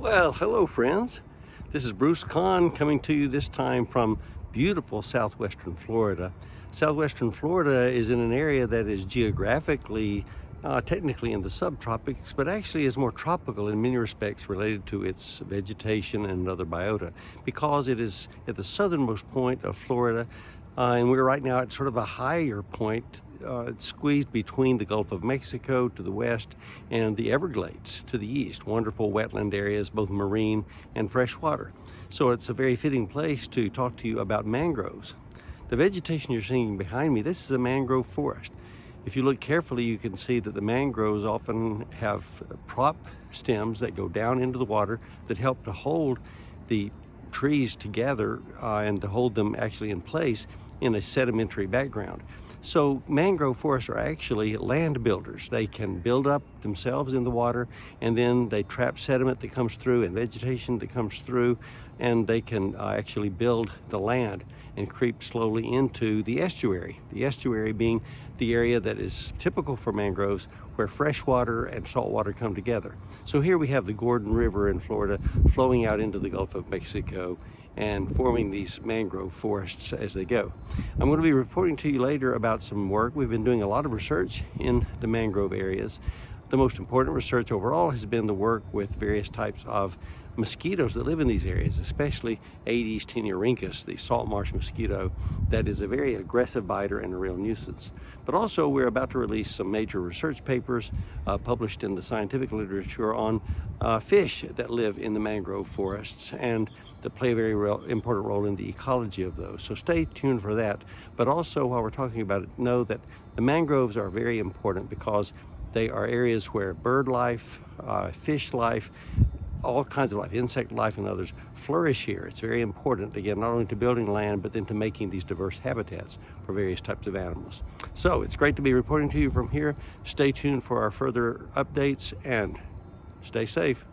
Well, hello friends. This is Bruce Conn coming to you this time from beautiful southwestern Florida. Southwestern Florida is in an area that is geographically technically in the subtropics, but actually is more tropical in many respects related to its vegetation and other biota, because it is at the southernmost point of Florida, and we're right now at sort of a higher point. It's squeezed between the Gulf of Mexico to the west and the Everglades to the east. Wonderful wetland areas, both marine and freshwater. So it's a very fitting place to talk to you about mangroves. The vegetation you're seeing behind me, this is a mangrove forest. If you look carefully, you can see that the mangroves often have prop stems that go down into the water that help to hold the trees together and to hold them actually in place in a sedimentary background. So mangrove forests are actually land builders. They can build up themselves in the water, and then they trap sediment that comes through and vegetation that comes through, and they can actually build the land and creep slowly into the estuary. The estuary being the area that is typical for mangroves, where freshwater and saltwater come together. So here we have the Gordon River in Florida flowing out into the Gulf of Mexico and forming these mangrove forests as they go. I'm going to be reporting to you later about some work. We've been doing a lot of research in the mangrove areas. The most important research overall has been the work with various types of mosquitoes that live in these areas, especially Aedes taeniorhynchus, the saltmarsh mosquito that is a very aggressive biter and a real nuisance. But also we're about to release some major research papers published in the scientific literature on fish that live in the mangrove forests and that play a very important role in the ecology of those. So stay tuned for that. But also, while we're talking about it, know that the mangroves are very important because they are areas where bird life, fish life, all kinds of life, insect life and others flourish here. It's very important, again, not only to building land, but then to making these diverse habitats for various types of animals. So it's great to be reporting to you from here. Stay tuned for our further updates and stay safe.